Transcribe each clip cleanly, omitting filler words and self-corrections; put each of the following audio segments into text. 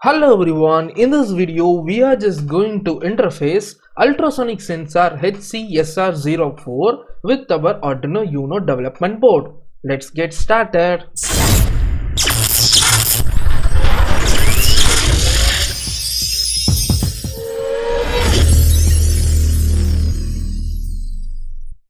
Hello everyone, in this video we are just going to interface ultrasonic sensor HC-SR04 with our Arduino UNO development board. Let's get started.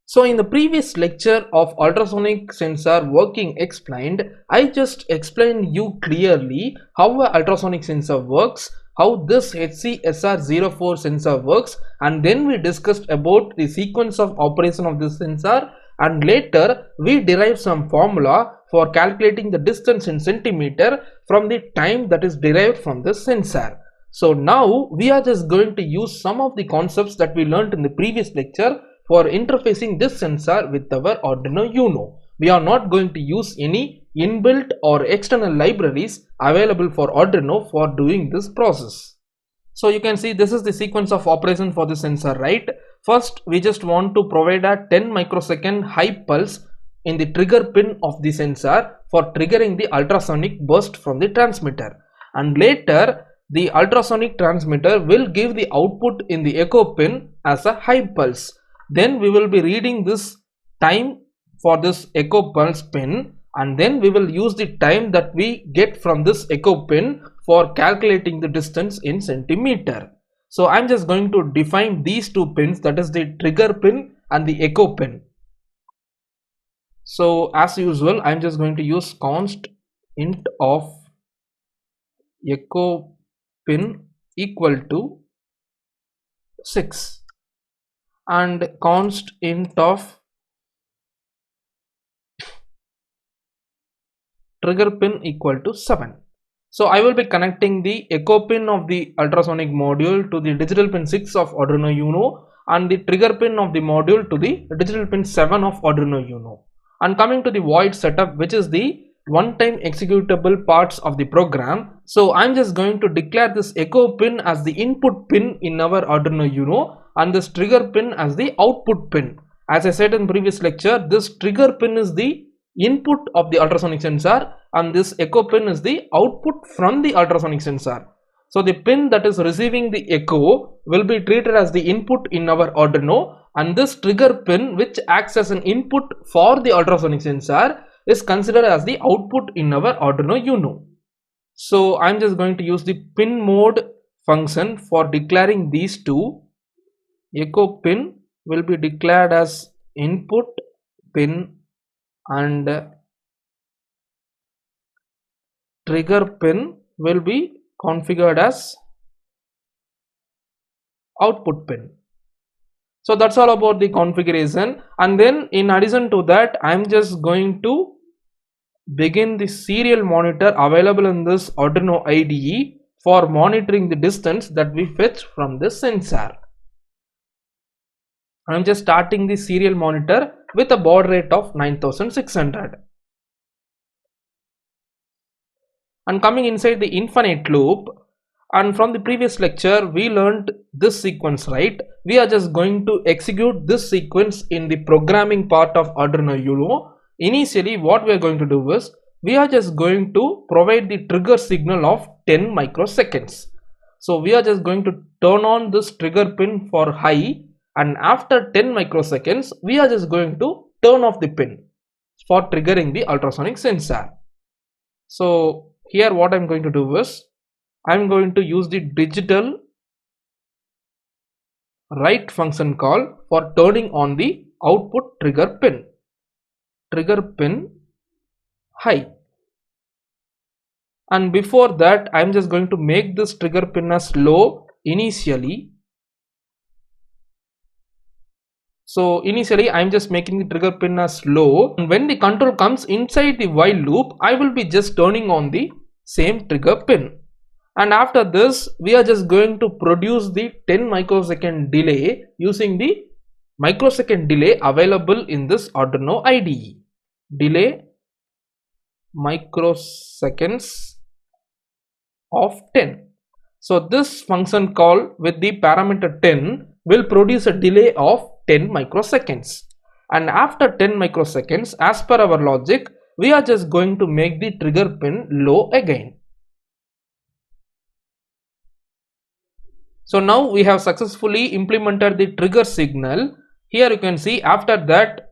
So in the previous lecture of ultrasonic sensor working explained, I just explained you clearly how a ultrasonic sensor works, how this HC-SR04 sensor works, and then we discussed about the sequence of operation of this sensor, and later we derived some formula for calculating the distance in centimeter from the time that is derived from the sensor. So now we are just going to use some of the concepts that we learned in the previous lecture for interfacing this sensor with our Arduino UNO. We are not going to use any inbuilt or external libraries available for Arduino for doing this process. So you can see this is the sequence of operation for the sensor, right? First, we just want to provide a 10 microsecond high pulse in the trigger pin of the sensor for triggering the ultrasonic burst from the transmitter, and later the ultrasonic transmitter will give the output in the echo pin as a high pulse. Then we will be reading this time for this echo pulse pin, and then we will use the time that we get from this echo pin for calculating the distance in centimeter. So I'm just going to define these two pins, that is the trigger pin and the echo pin. So as usual, I'm just going to use const int of echo pin equal to 6 and const int of trigger pin equal to 7. So I will be connecting the echo pin of the ultrasonic module to the digital pin 6 of Arduino UNO and the trigger pin of the module to the digital pin 7 of Arduino UNO. And coming to the void setup, which is the one-time executable parts of the program. So I'm just going to declare this echo pin as the input pin in our Arduino UNO and this trigger pin as the output pin. As I said in previous lecture, this trigger pin is the input of the ultrasonic sensor and this echo pin is the output from the ultrasonic sensor. So the pin that is receiving the echo will be treated as the input in our Arduino, and this trigger pin, which acts as an input for the ultrasonic sensor, is considered as the output in our Arduino UNO. So I'm just going to use the pin mode function for declaring these two. Echo pin will be declared as input pin and trigger pin will be configured as output pin. So that's all about the configuration, and then in addition to that, I'm just going to begin the serial monitor available in this Arduino IDE for monitoring the distance that we fetch from the sensor. I'm just starting the serial monitor with a baud rate of 9600. And coming inside the infinite loop, and from the previous lecture we learned this sequence, right? We are just going to execute this sequence in the programming part of Arduino UNO. Initially what we are going to do is we are just going to provide the trigger signal of 10 microseconds. So we are just going to turn on this trigger pin for high, and after 10 microseconds we are just going to turn off the pin for triggering the ultrasonic sensor. So here what I'm going to do is I'm going to use the digital write function call for turning on the output trigger pin high, and before that I'm just going to make this trigger pin as low initially. So initially I'm just making the trigger pin as low, and when the control comes inside the while loop I will be just turning on the same trigger pin. And after this we are just going to produce the 10 microsecond delay using the microsecond delay available in this Arduino IDE. Delay microseconds of 10. So this function call with the parameter 10 will produce a delay of 10 microseconds, and after 10 microseconds, as per our logic, we are just going to make the trigger pin low again. So now we have successfully implemented the trigger signal. Here you can see after that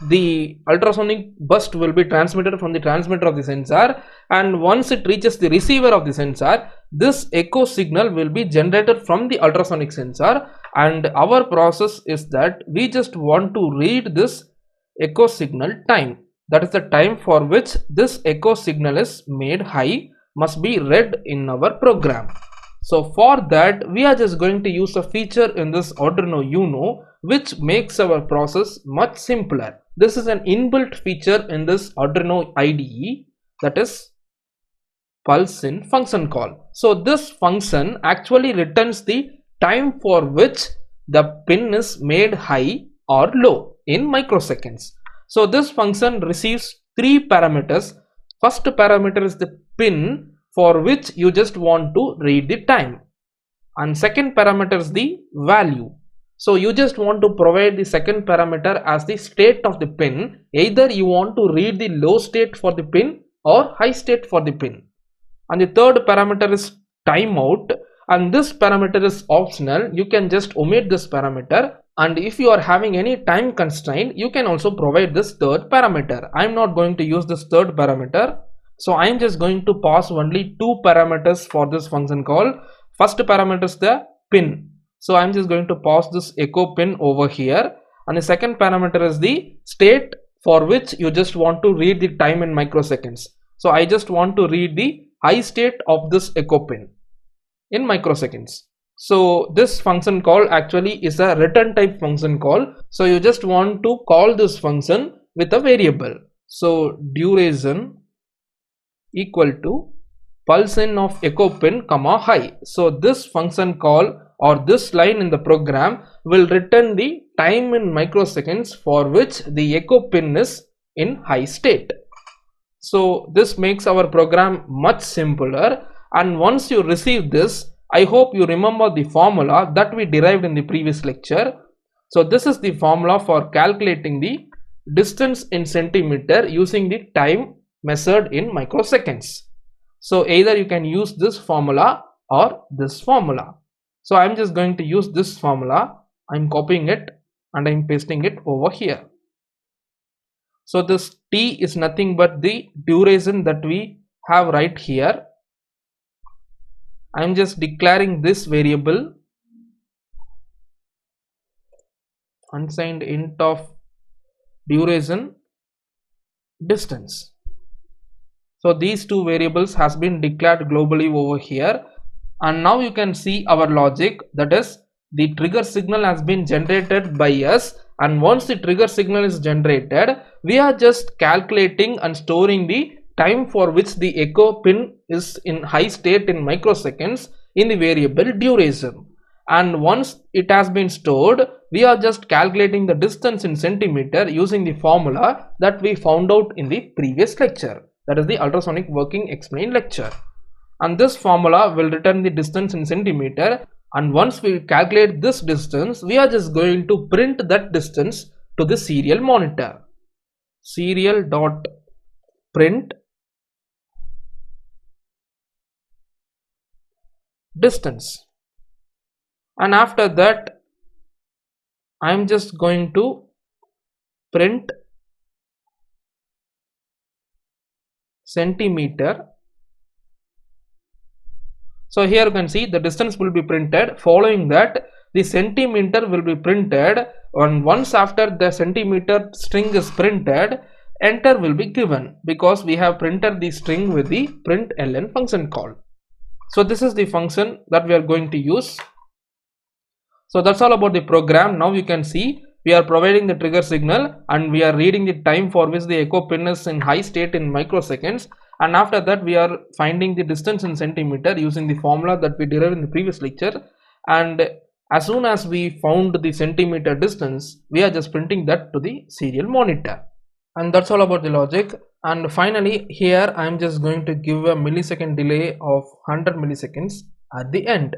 the ultrasonic burst will be transmitted from the transmitter of the sensor, and once it reaches the receiver of the sensor, this echo signal will be generated from the ultrasonic sensor, and our process is that we just want to read this echo signal time. That is the time for which this echo signal is made high must be read in our program. So for that we are just going to use a feature in this Arduino UNO which makes our process much simpler. This is an inbuilt feature in this Arduino IDE, that is pulse in function call. So this function actually returns the time for which the pin is made high or low in microseconds. So this function receives three parameters. First parameter is the pin for which you just want to read the time, and second parameter is the value. So you just want to provide the second parameter as the state of the pin. Either you want to read the low state for the pin or high state for the pin. And the third parameter is timeout, and this parameter is optional. You can just omit this parameter, and if you are having any time constraint you can also provide this third parameter. I am not going to use this third parameter, so I am just going to pass only two parameters for this function call. First parameter is the pin, so I am just going to pass this echo pin over here, and the second parameter is the state for which you just want to read the time in microseconds. So I just want to read the high state of this echo pin in microseconds. So this function call actually is a return type function call. So you just want to call this function with a variable. So duration equal to pulse in of echo pin comma high. So this function call or this line in the program will return the time in microseconds for which the echo pin is in high state. So this makes our program much simpler, and once you receive this, I hope you remember the formula that we derived in the previous lecture. So this is the formula for calculating the distance in centimeter using the time measured in microseconds. So either you can use this formula or this formula. So I'm just going to use this formula. I'm copying it and I'm pasting it over here. So this t is nothing but the duration that we have right here. I'm just declaring this variable unsigned int of duration distance. So these two variables has been declared globally over here, and now you can see our logic, that is the trigger signal has been generated by us, and once the trigger signal is generated we are just calculating and storing the time for which the echo pin is in high state in microseconds in the variable duration, and once it has been stored we are just calculating the distance in centimeter using the formula that we found out in the previous lecture, that is the ultrasonic working explained lecture, and this formula will return the distance in centimeter, and once we calculate this distance we are just going to print that distance to the serial monitor. Serial dot print distance, and after that I am just going to print centimeter. So here you can see the distance will be printed. Following that the centimeter will be printed, and once after the centimeter string is printed, enter will be given because we have printed the string with the println function call. So this is the function that we are going to use. So that's all about the program. Now you can see we are providing the trigger signal and we are reading the time for which the echo pin is in high state in microseconds, and after that we are finding the distance in centimeter using the formula that we derived in the previous lecture, and as soon as we found the centimeter distance we are just printing that to the serial monitor. And that's all about the logic. And finally here I am just going to give a millisecond delay of 100 milliseconds at the end,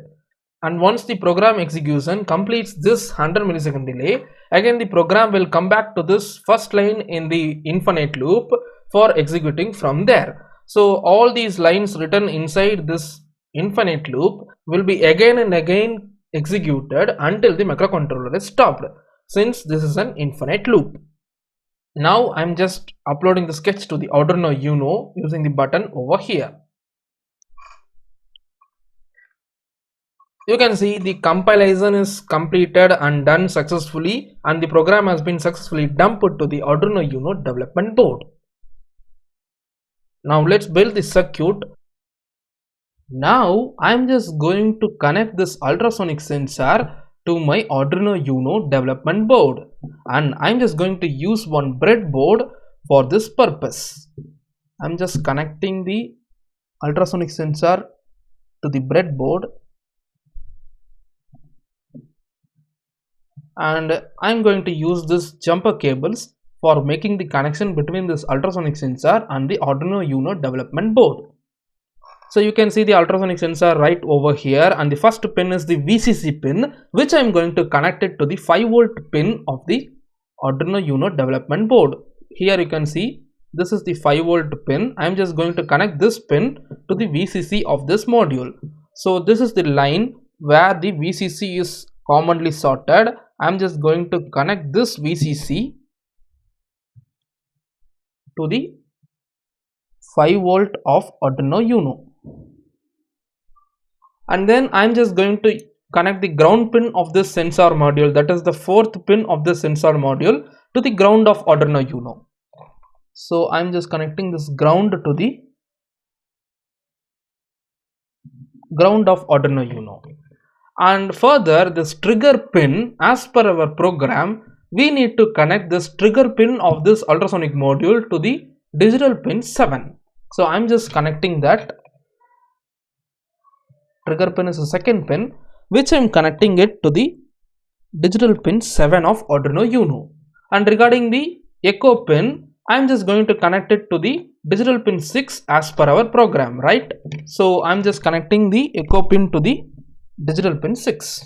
and once the program execution completes this 100 millisecond delay, again the program will come back to this first line in the infinite loop for executing from there. So all these lines written inside this infinite loop will be again and again executed until the microcontroller is stopped, since this is an infinite loop. Now I'm just uploading the sketch to the Arduino UNO using the button over here. You can see the compilation is completed and done successfully, and the program has been successfully dumped to the Arduino UNO development board. Now let's build the circuit. Now I'm just going to connect this ultrasonic sensor to my Arduino UNO development board, and I'm just going to use one breadboard for this purpose. I'm just connecting the ultrasonic sensor to the breadboard, and I'm going to use this jumper cables for making the connection between this ultrasonic sensor and the Arduino UNO development board. So you can see the ultrasonic sensor right over here, and the first pin is the VCC pin, which I'm going to connect it to the 5-volt pin of the Arduino UNO development board. Here you can see this is the 5-volt pin. I'm just going to connect this pin to the VCC of this module. So this is the line where the VCC is commonly sorted. I'm just going to connect this VCC to the 5-volt of Arduino UNO. And then I'm just going to connect the ground pin of this sensor module, that is the 4th pin of the sensor module, to the ground of Arduino UNO. So I'm just connecting this ground to the ground of Arduino UNO. And further, this trigger pin, as per our program, we need to connect this trigger pin of this ultrasonic module to the digital pin 7. So I'm just connecting that. Trigger pin is the 2nd pin, which I'm connecting it to the digital pin 7 of Arduino UNO. And regarding the echo pin, I'm just going to connect it to the digital pin 6 as per our program, right? So I'm just connecting the echo pin to the digital pin 6.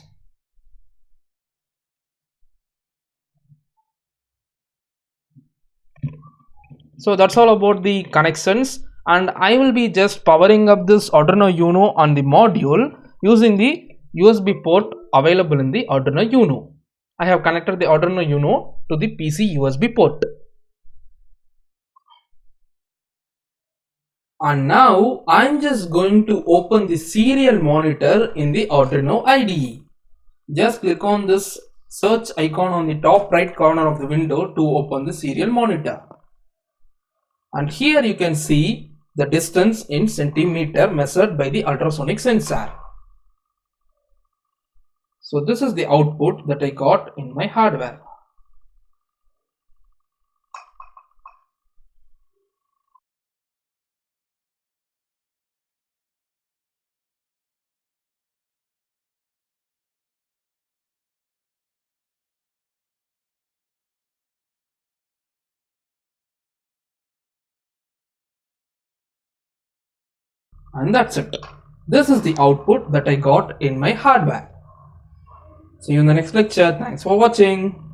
So that's all about the connections, and I will be just powering up this Arduino UNO on the module using the USB port available in the Arduino UNO. I have connected the Arduino UNO to the PC USB port. And now I'm just going to open the serial monitor in the Arduino IDE. Just click on this search icon on the top right corner of the window to open the serial monitor. And here you can see the distance in centimeter measured by the ultrasonic sensor. So this is the output that I got in my hardware. And that's it. This is the output that I got in my hardware. See you in the next lecture. Thanks for watching.